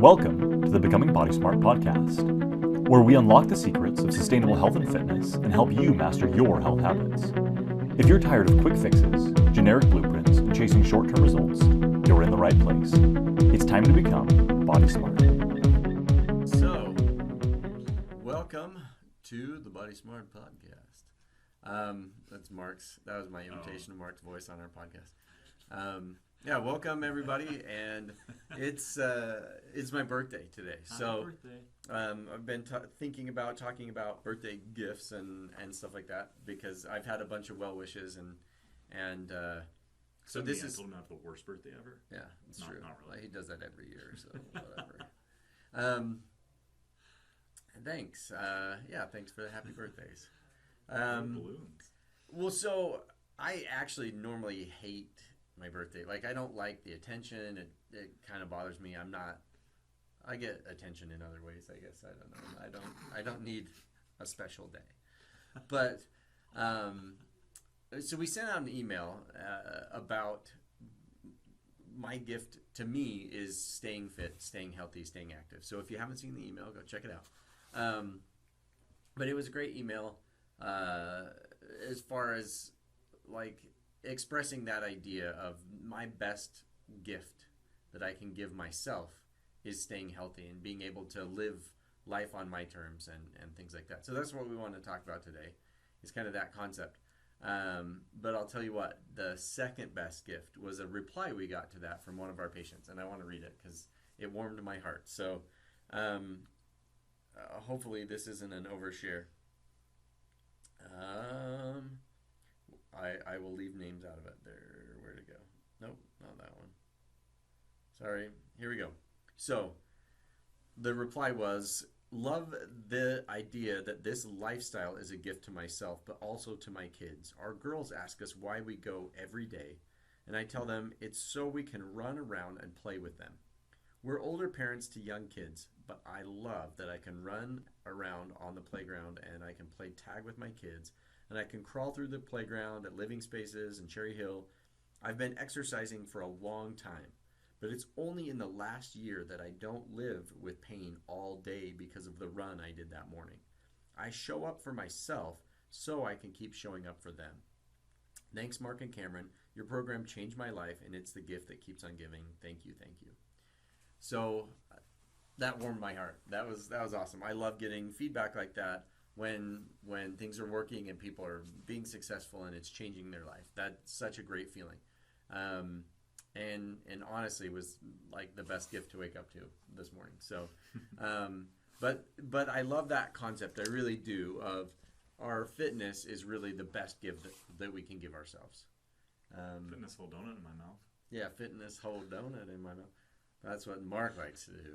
Welcome to the Becoming Body Smart podcast, where we unlock the secrets of sustainable health and fitness and help you master your health habits. If you're tired of quick fixes, generic blueprints, and chasing short-term results, you're in the right place. It's time to become Body Smart. So, welcome to the Body Smart podcast. That was my imitation of Mark's voice on our podcast. Welcome everybody, and it's my birthday today. So I've been thinking about talking about birthday gifts and stuff like that because I've had a bunch of well wishes and so this is. I told him I have the worst birthday ever. Yeah, it's true. Not really. He does that every year, so whatever. Thanks. Thanks for the happy birthdays. Balloons. Well, so I actually normally hate my birthday. Like, I don't like the attention. It kind of bothers me. I get attention in other ways, I guess. I don't know. I don't need a special day. But so we sent out an email about my gift to me is staying fit, staying healthy, staying active. So if you haven't seen the email, go check it out. But it was a great email as far as like expressing that idea of my best gift that I can give myself is staying healthy and being able to live life on my terms and things like that. So that's what we want to talk about today, is kind of that concept. But I'll tell you what, the second best gift was a reply we got to that from one of our patients, and I want to read it because it warmed my heart. So hopefully this isn't an overshare. I will leave names out of it. There, where to go? Nope, not that one. Sorry. Here we go. So, the reply was, love the idea that this lifestyle is a gift to myself, but also to my kids. Our girls ask us why we go every day, and I tell them it's so we can run around and play with them. We're older parents to young kids, but I love that I can run around on the playground and I can play tag with my kids, and I can crawl through the playground at Living Spaces and Cherry Hill. I've been exercising for a long time, but it's only in the last year that I don't live with pain all day because of the run I did that morning. I show up for myself so I can keep showing up for them. Thanks, Marc and Cameron. Your program changed my life, and it's the gift that keeps on giving. Thank you, thank you. So that warmed my heart. That was awesome. I love getting feedback like that when things are working and people are being successful and it's changing their life. That's such a great feeling. And honestly, it was like the best gift to wake up to this morning. So, but I love that concept. I really do. Of our fitness is really the best gift that we can give ourselves. Fitness whole donut in my mouth. Yeah, fitness whole donut in my mouth. That's what Marc likes to do.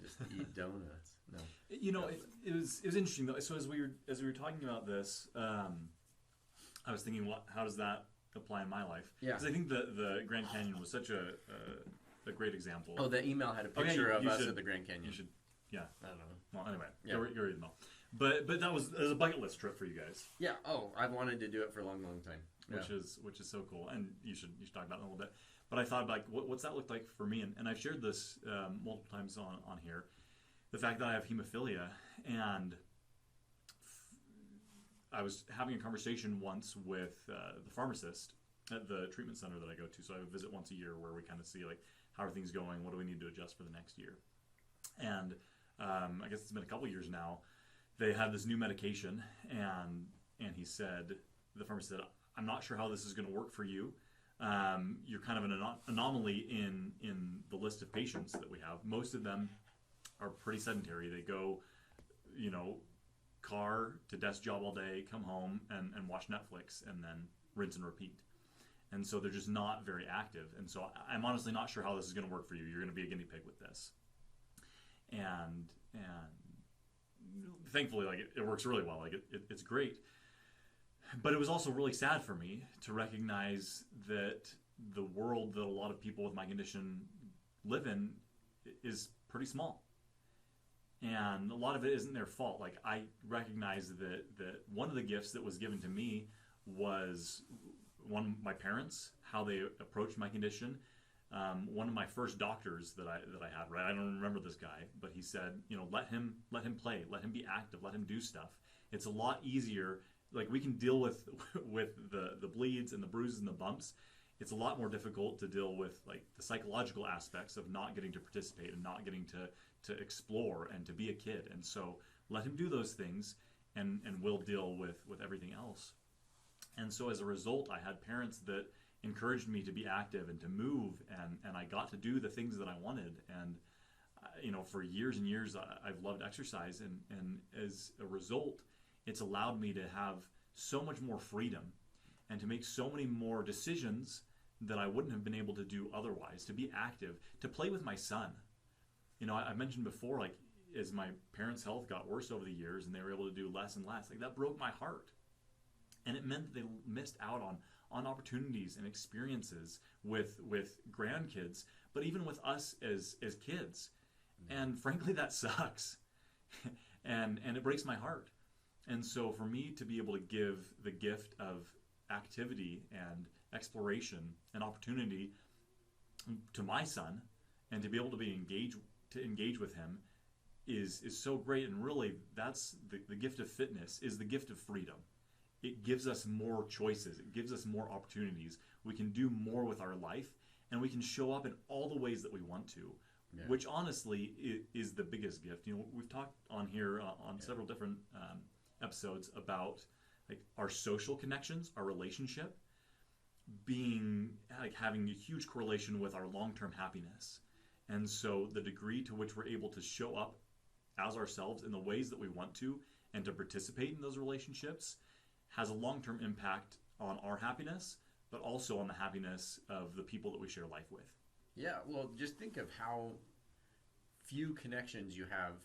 Just eat donuts. No. You know, it was interesting though. So as we were talking about this, I was thinking, how does that apply in my life? Yeah. Because I think the Grand Canyon was such a great example. Oh, the email had a picture of us at the Grand Canyon. You should, yeah. I don't know. Well, anyway, yeah. your email. But that was a bucket list trip for you guys. Yeah. Oh, I've wanted to do it for a long, long time. Yeah. Which is so cool, and you should talk about it a little bit. But I thought, like, what's that look like for me? And I've shared this multiple times on here. The fact that I have hemophilia, and I was having a conversation once with the pharmacist at the treatment center that I go to. So I visit once a year where we kind of see, like, how are things going? What do we need to adjust for the next year? And I guess it's been a couple years now. They have this new medication, and he said, the pharmacist said, I'm not sure how this is going to work for you. You're kind of an anomaly in the list of patients that we have. Most of them are pretty sedentary. They go, car to desk job all day, come home and watch Netflix, and then rinse and repeat. And so they're just not very active. And so I'm honestly not sure how this is going to work for you. You're going to be a guinea pig with this. And thankfully, like, it works really well. Like, it's great. But it was also really sad for me to recognize that the world that a lot of people with my condition live in is pretty small. And a lot of it isn't their fault. Like, I recognize that one of the gifts that was given to me was my parents, how they approached my condition, One of my first doctors that I had, right? I don't remember this guy, but he said, let him play, let him be active, let him do stuff. It's a lot easier. Like, we can deal with the bleeds and the bruises and the bumps. It's a lot more difficult to deal with like the psychological aspects of not getting to participate and not getting to explore and to be a kid. And so let him do those things, and we'll deal with everything else. And so as a result, I had parents that encouraged me to be active and to move, and I got to do the things that I wanted. And for years and years, I've loved exercise, and as a result, it's allowed me to have so much more freedom and to make so many more decisions that I wouldn't have been able to do otherwise, to be active, to play with my son. I mentioned before, like, as my parents' health got worse over the years and they were able to do less and less, like, that broke my heart. And it meant that they missed out on opportunities and experiences with grandkids, but even with us as kids. And frankly, that sucks. and it breaks my heart. And so for me to be able to give the gift of activity and exploration and opportunity to my son, and to be able to engage with him is so great. And really, that's the gift of fitness, is the gift of freedom. It gives us more choices. It gives us more opportunities. We can do more with our life, and we can show up in all the ways that we want to, which honestly is the biggest gift. We've talked on here on several different episodes about like our social connections, our relationship being like having a huge correlation with our long-term happiness. And so the degree to which we're able to show up as ourselves in the ways that we want to and to participate in those relationships has a long-term impact on our happiness, but also on the happiness of the people that we share life with. Yeah, well, just think of how few connections you have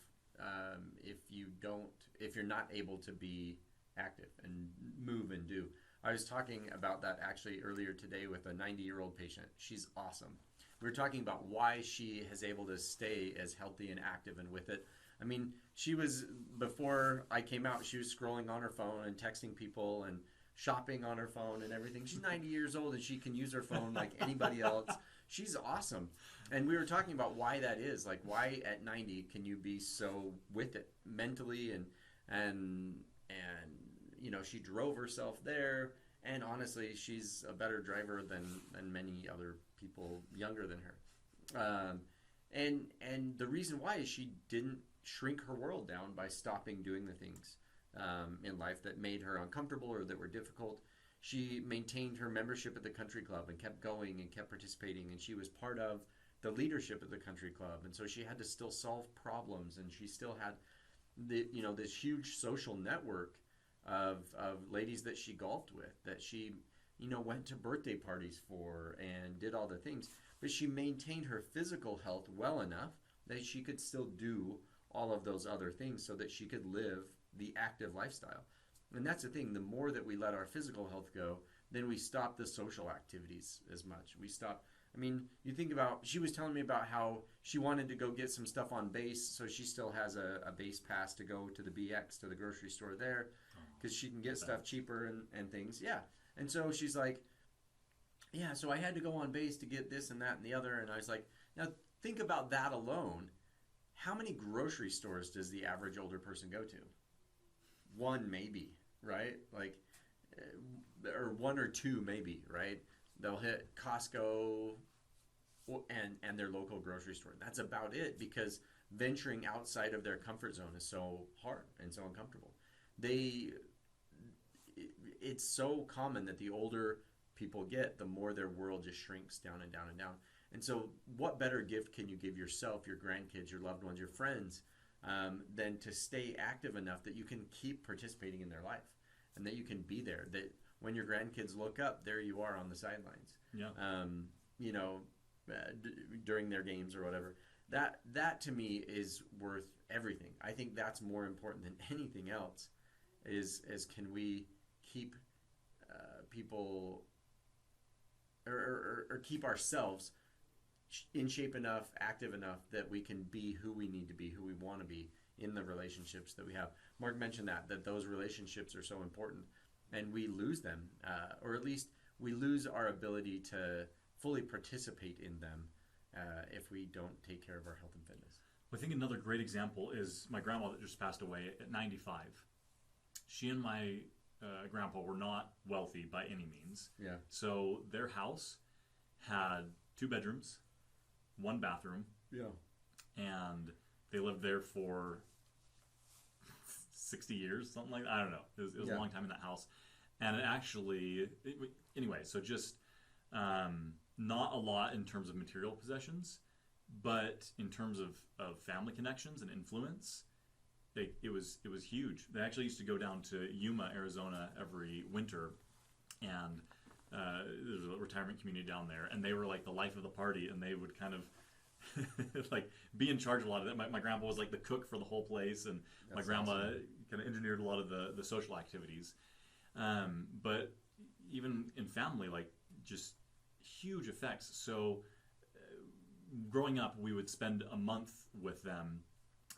if you're not able to be active and move and do. I was talking about that actually earlier today with a 90-year-old patient. She's awesome. We were talking about why she is able to stay as healthy and active and with it. I mean, she was, before I came out, she was scrolling on her phone and texting people and shopping on her phone and everything. She's 90 years old and she can use her phone like anybody else. She's awesome. And we were talking about why that is. Like, why at 90 can you be so with it mentally and she drove herself there. And honestly, she's a better driver than many other people younger than her. And the reason why is she didn't shrink her world down by stopping doing the things in life that made her uncomfortable or that were difficult. She maintained her membership at the country club and kept going and kept participating, and she was part of the leadership at the country club. And so she had to still solve problems, and she still had this huge social network of ladies that she golfed with, that she went to birthday parties for and did all the things. But she maintained her physical health well enough that she could still do all of those other things so that she could live the active lifestyle. And that's the thing. The more that we let our physical health go, then we stop the social activities as much. We stop. I mean, you think about, she was telling me about how she wanted to go get some stuff on base, so she still has a base pass to go to the BX, to the grocery store there, because she can get stuff cheaper and things. Yeah. And so she's like, yeah, so I had to go on base to get this and that and the other. And I was like, now think about that alone. How many grocery stores does the average older person go to? One maybe, right? Like, or one or two maybe, right? They'll hit Costco and their local grocery store. That's about it, because venturing outside of their comfort zone is so hard and so uncomfortable. It's so common that the older people get, the more their world just shrinks down and down and down. And so what better gift can you give yourself, your grandkids, your loved ones, your friends, than to stay active enough that you can keep participating in their life and that you can be there, that when your grandkids look up, there you are on the sidelines, during their games or whatever. That to me is worth everything. I think that's more important than anything else, is can we keep people or keep ourselves in shape enough, active enough, that we can be who we need to be, who we want to be in the relationships that we have. Mark mentioned that those relationships are so important, and we lose them, or at least we lose our ability to fully participate in them if we don't take care of our health and fitness. I think another great example is my grandma that just passed away at 95. She and my grandpa were not wealthy by any means. Yeah. So their house had 2 bedrooms, 1 bathroom, Yeah. and they lived there for 60 years, something like that. I don't know. It was a long time in that house. And it actually, anyway, so just not a lot in terms of material possessions, but in terms of family connections and influence, it was huge. They actually used to go down to Yuma, Arizona every winter, and there's a retirement community down there, and they were like the life of the party, and they would kind of like be in charge of a lot of that. My grandpa was like the cook for the whole place, and my grandma kind of engineered a lot of the social activities. But even in family, like just huge effects. So growing up, we would spend a month with them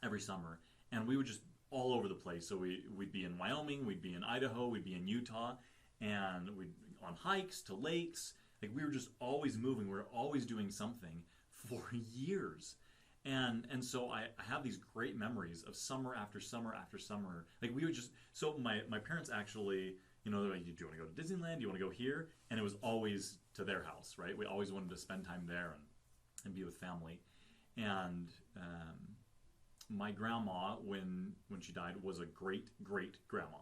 every summer, and we would just all over the place. So we'd be in Wyoming, we'd be in Idaho, we'd be in Utah, and we'd on hikes to lakes. Like we were just always moving. We were always doing something for years. And so I have these great memories of summer after summer after summer. Like we would just, so my parents actually, you know, they're like, do you want to go to Disneyland? Do you want to go here? And it was always to their house, right? We always wanted to spend time there and be with family. And my grandma, when she died, was a great grandma.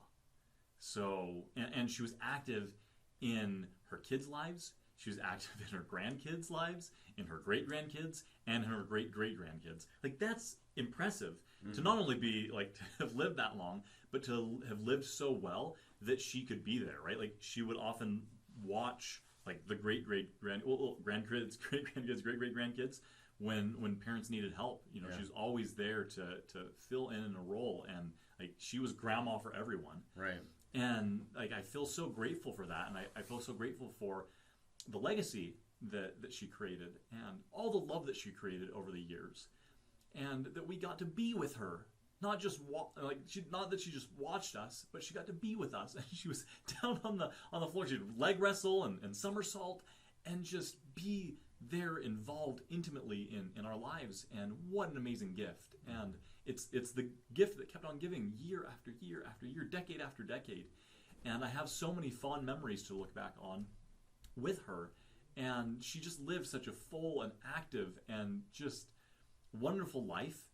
So, and she was active in her kids' lives. She was active in her grandkids' lives, in her great-grandkids, and her great-great-grandkids. Like, that's impressive. Mm-hmm. To not only be, like, to have lived that long, but to have lived so well that she could be there, right? Like, she would often watch, like, the grandkids, great-grandkids, great-great-grandkids when parents needed help. You know, she was always there to fill in a role, and, like, she was grandma for everyone. Right. And, like, I feel so grateful for that, and I feel so grateful for the legacy that she created and all the love that she created over the years, and that we got to be with her. Not just not that she just watched us, but she got to be with us, and she was down on the floor. She'd leg wrestle and somersault and just be there, involved intimately in our lives. And what an amazing gift! And it's the gift that kept on giving year after year after year, decade after decade. And I have so many fond memories to look back on with her, and she just lived such a full and active and just wonderful life,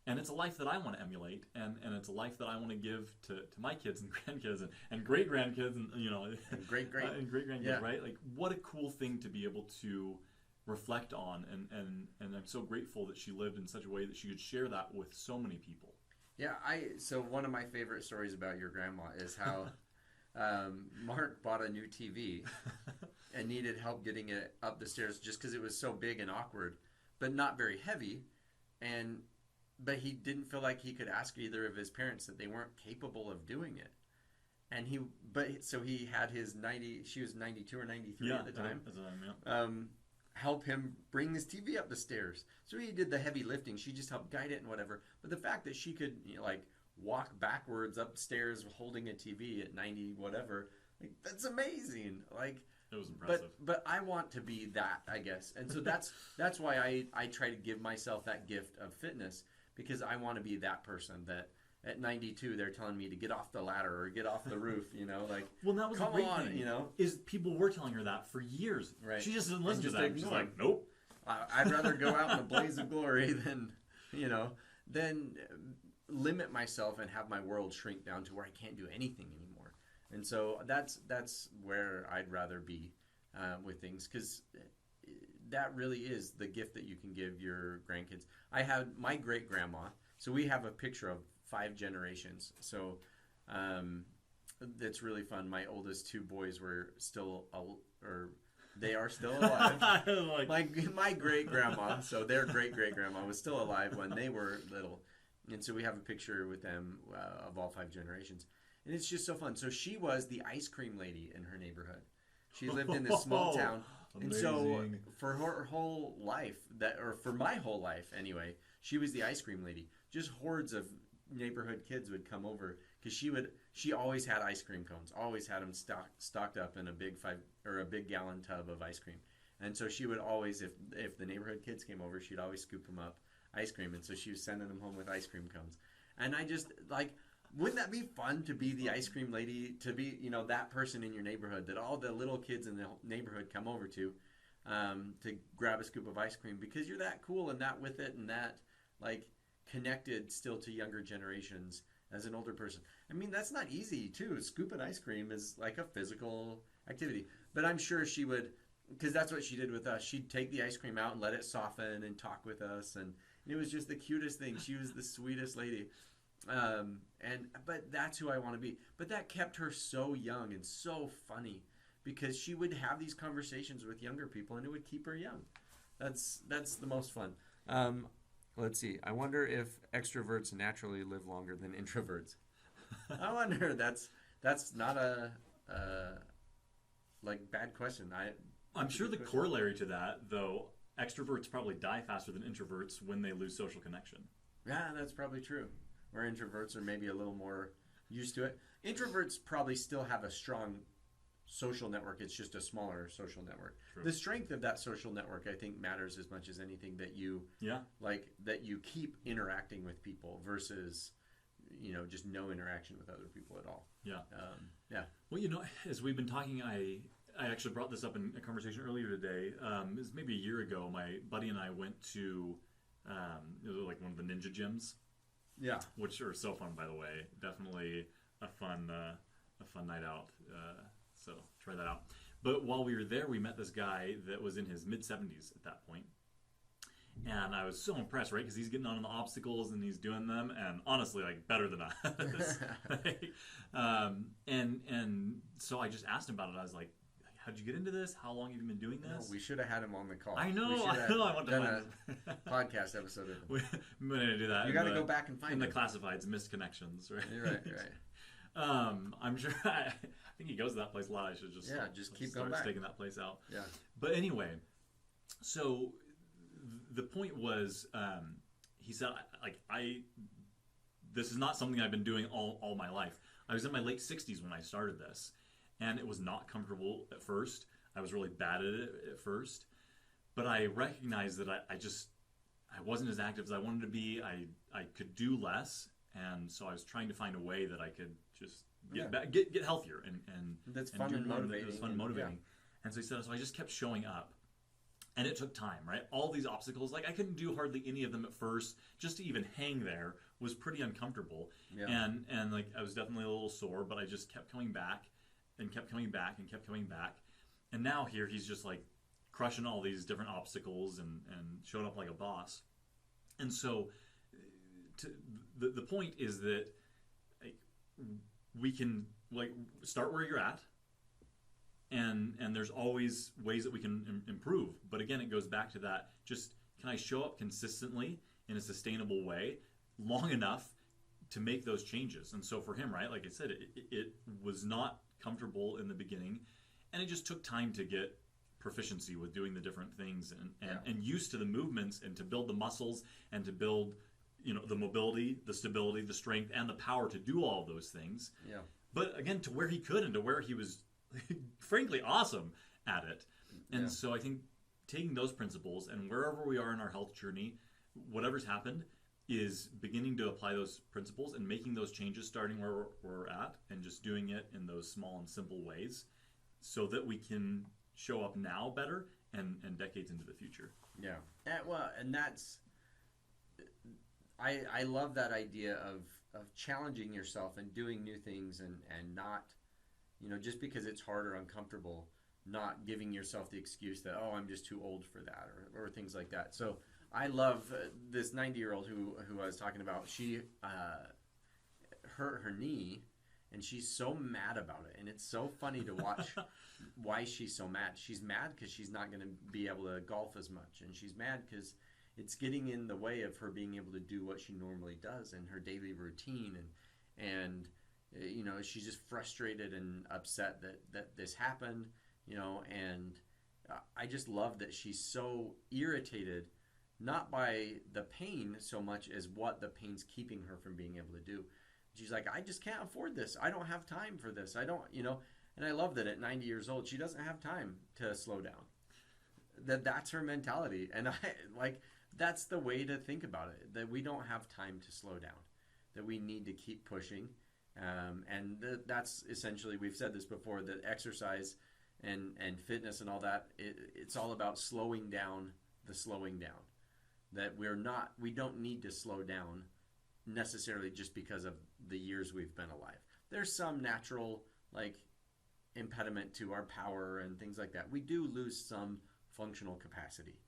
and it's a life that I want to emulate, and it's a life that I want to give to my kids and grandkids and great grandkids, and you know, and great and great grandkids, right? Like, what a cool thing to be able to reflect on, and I'm so grateful that she lived in such a way that she could share that with so many people. Yeah, so one of my favorite stories about your grandma is how Mark bought a new TV and needed help getting it up the stairs just because it was so big and awkward, but not very heavy. But he didn't feel like he could ask either of his parents that they weren't capable of doing it. And so he had his she was 92 or 93 at the time. Help him bring this TV up the stairs. So he did the heavy lifting. She just helped guide it and whatever. But the fact that she could, you know, like, walk backwards upstairs holding a TV at 90 whatever, like, that's amazing. Like, it was impressive. But I want to be that, I guess. And so that's why I try to give myself that gift of fitness, because I want to be that person that at 92 they're telling me to get off the ladder or get off the roof, you know, like, well, that was come a great on, thing, you know, is people were telling her that for years. Right. She just didn't listen to that. She's like, nope. I'd rather go out in a blaze of glory than limit myself and have my world shrink down to where I can't do anything anymore. And so that's where I'd rather be with things, because that really is the gift that you can give your grandkids. I had my great grandma, so we have a picture of 5 generations. So it's really fun. My oldest 2 boys were they are still alive. My great grandma, so their great grandma was still alive when they were little, and so we have a picture with them of all 5 generations, and it's just so fun. So she was the ice cream lady in her neighborhood. She lived in this small town, and so for her whole life, for my whole life anyway, she was the ice cream lady. Just hordes of neighborhood kids would come over because she always had ice cream cones, always had them stocked up in a big 5 or a big gallon tub of ice cream, And so she would always, if the neighborhood kids came over, she'd always scoop them up ice cream. And so she was sending them home with ice cream cones. And I just, like, wouldn't that be fun to be the ice cream lady, to be, you know, that person in your neighborhood that all the little kids in the neighborhood come over to grab a scoop of ice cream because you're that cool and that with it and that, like, connected still to younger generations as an older person. I mean, that's not easy, too. Scooping ice cream is like a physical activity. But I'm sure she would, because that's what she did with us. She'd take the ice cream out and let it soften and talk with us. And it was just the cutest thing. She was the sweetest lady. But that's who I want to be. But that kept her so young and so funny because she would have these conversations with younger people and it would keep her young. That's the most fun. Let's see. I wonder if extroverts naturally live longer than introverts. I wonder. That's not a like bad question. I'm sure the corollary to that, though, extroverts probably die faster than introverts when they lose social connection. Yeah, that's probably true. Where introverts are maybe a little more used to it. Introverts probably still have a strong social network. It's just a smaller social network. True. The strength of that social network, I think, matters as much as anything that you that you keep interacting with people versus, you know, just no interaction with other people at all. Yeah. Yeah. Well, you know, as we've been talking, I actually brought this up in a conversation earlier today. It was maybe a year ago. My buddy and I went to like one of the ninja gyms. Yeah. Which are so fun, by the way. Definitely a fun night out. So try that out. But while we were there, we met this guy that was in his mid-70s at that point. And I was so impressed, right? Because he's getting on the obstacles and he's doing them, and honestly, like, better than us. And so I just asked him about it. I was like, how'd you get into this? How long have you been doing this? No, we should have had him on the call. I know. I want to done a podcast episode of him. We're going to do that. You got to go back and find in him. the classifieds, missed connections, right? You're right. I'm sure. I think he goes to that place a lot. I should just keep going back. Taking that place out. Yeah. But anyway, so the point was, he said, this is not something I've been doing all my life. I was in my late 60s when I started this, and it was not comfortable at first. I was really bad at it at first, but I recognized that I wasn't as active as I wanted to be. I could do less, and so I was trying to find a way that I could just get healthier and that's fun and motivating. It was fun and motivating. And so he said, so I just kept showing up. And it took time, right? All these obstacles, like I couldn't do hardly any of them at first. Just to even hang there was pretty uncomfortable. Yeah. And like I was definitely a little sore, but I just kept coming back and kept coming back and kept coming back. And now here he's just like crushing all these different obstacles and showing up like a boss. And so the point is that like, we can like start where you're at. And there's always ways that we can improve. But again, it goes back to that, just can I show up consistently in a sustainable way long enough to make those changes? And so for him, right, like I said, it was not comfortable in the beginning, and it just took time to get proficiency with doing the different things and used to the movements and to build the muscles and to build, you know, the mobility, the stability, the strength, and the power to do all of those things. Yeah. But again, to where he could and to where he was frankly awesome at it. And so I think taking those principles and wherever we are in our health journey, whatever's happened, is beginning to apply those principles and making those changes starting where we're at and just doing it in those small and simple ways so that we can show up now better and decades into the future. Yeah. And that's I love that idea of challenging yourself and doing new things and not, you know, just because it's hard or uncomfortable, not giving yourself the excuse that, oh, I'm just too old for that or things like that. So I love this 90-year-old who I was talking about. She hurt her knee, and she's so mad about it. And it's so funny to watch why she's so mad. She's mad because she's not going to be able to golf as much. And she's mad because it's getting in the way of her being able to do what she normally does in her daily routine. And you know, she's just frustrated and upset that this happened, you know, and I just love that she's so irritated, not by the pain so much as what the pain's keeping her from being able to do. She's like, I just can't afford this. I don't have time for this. I don't, you know, and I love that at 90 years old, she doesn't have time to slow down. that's her mentality. And that's the way to think about it, that we don't have time to slow down, that we need to keep pushing. And that's essentially, we've said this before, that exercise and fitness and all that, it's all about slowing down the slowing down. That we don't need to slow down necessarily just because of the years we've been alive. There's some natural impediment to our power and things like that. We do lose some functional capacity,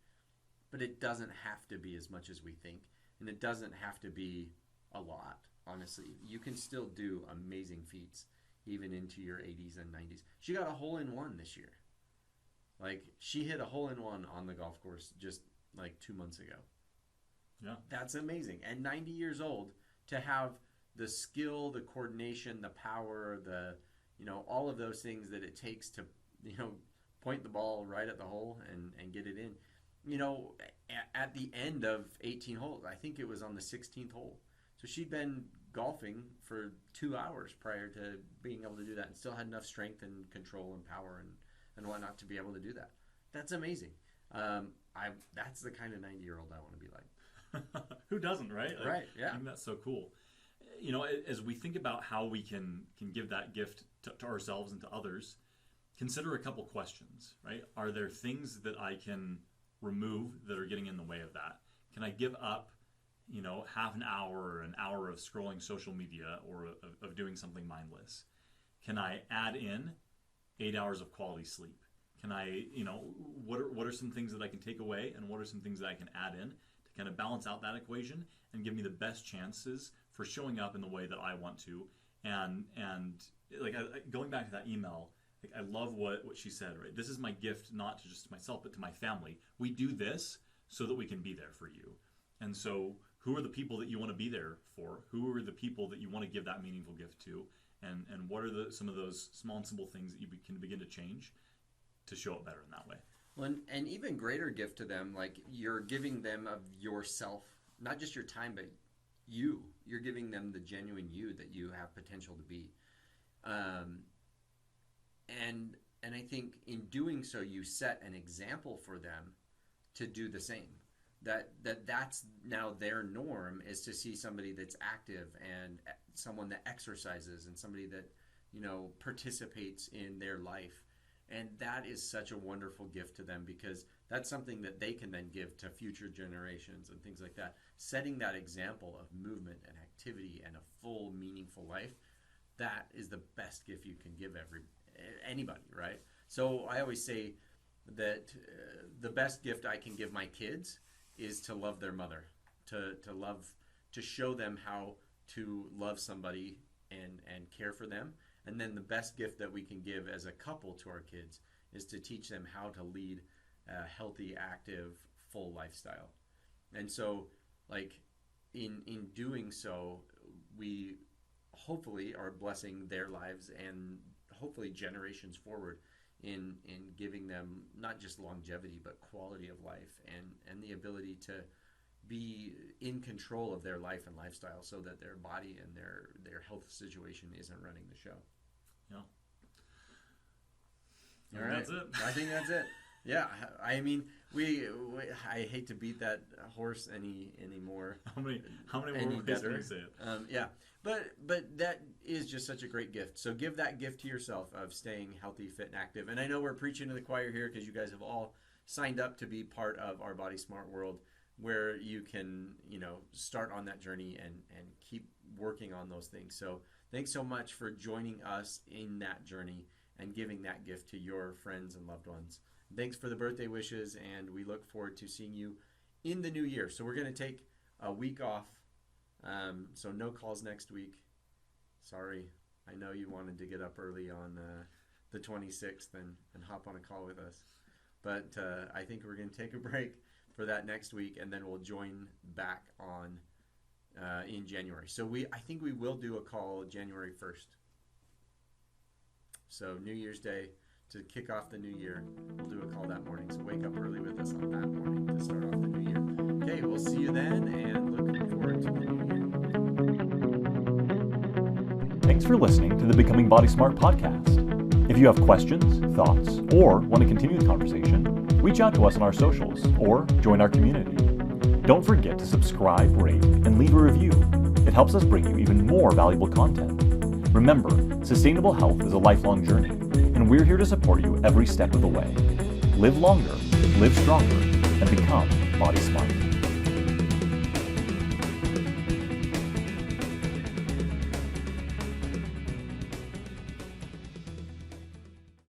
but it doesn't have to be as much as we think, and it doesn't have to be a lot. Honestly, you can still do amazing feats even into your 80s and 90s. She got a hole-in-one this year. She hit a hole-in-one on the golf course just 2 months ago. Yeah, that's amazing. And 90 years old, to have the skill, the coordination, the power, the all of those things that it takes to point the ball right at the hole and get it in. At the end of 18 holes, I think it was on the 16th hole. So she'd been golfing for 2 hours prior to being able to do that, and still had enough strength and control and power and whatnot to be able to do that. That's amazing. That's the kind of 90-year-old I want to be like. Who doesn't, right? Right, yeah. I think that's so cool. As we think about how we can give that gift to ourselves and to others, consider a couple questions, right? Are there things that I can remove that are getting in the way of that? Can I give up, half an hour or an hour of scrolling social media or of doing something mindless? Can I add in 8 hours of quality sleep? Can I, what are some things that I can take away, and what are some things that I can add in to kind of balance out that equation and give me the best chances for showing up in the way that I want to? And going back to that email, I love what she said, right? This is my gift, not to just myself, but to my family. We do this so that we can be there for you. And so who are the people that you want to be there for? Who are the people that you want to give that meaningful gift to? And what are some of those small and simple things that you can begin to change to show up better in that way? Well, and even greater gift to them, you're giving them of yourself, not just your time, but you. You're giving them the genuine you that you have potential to be. And I think in doing so, you set an example for them to do the same. That's now their norm, is to see somebody that's active and someone that exercises and somebody that participates in their life. And that is such a wonderful gift to them, because that's something that they can then give to future generations and things like that. Setting that example of movement and activity and a full, meaningful life, that is the best gift you can give anybody, right? So I always say that the best gift I can give my kids is to love their mother, to show them how to love somebody and care for them. And then the best gift that we can give as a couple to our kids is to teach them how to lead a healthy, active, full lifestyle. And so, in doing so, we hopefully are blessing their lives and hopefully generations forward in giving them not just longevity, but quality of life and the ability to be in control of their life and lifestyle, so that their body and their health situation isn't running the show. Yeah. All right. That's it. I think that's it. Yeah. I mean, I hate to beat that horse anymore. How many Any more ways better. can we say it? Yeah. But that is just such a great gift. So give that gift to yourself of staying healthy, fit, and active. And I know we're preaching to the choir here, because you guys have all signed up to be part of our Body Smart world, where you can, start on that journey and keep working on those things. So thanks so much for joining us in that journey and giving that gift to your friends and loved ones. Thanks for the birthday wishes, and we look forward to seeing you in the new year. So we're going to take a week off, so no calls next week. Sorry. I know you wanted to get up early on the 26th and hop on a call with us. But I think we're going to take a break for that next week, and then we'll join back on in January. So I think we will do a call January 1st. So New Year's Day, to kick off the new year, we'll do a call that morning. So wake up early with us on that morning to start off the new year. Okay, we'll see you then, and looking forward to the new year. Thanks for listening to the Becoming Body Smart podcast. If you have questions, thoughts, or want to continue the conversation, Reach out to us on our socials or join our community. Don't forget to subscribe, rate, and leave a review. It helps us bring you even more valuable content. Remember, sustainable health is a lifelong journey, and we're here to support you every step of the way. Live longer, live stronger, and become Body Smart.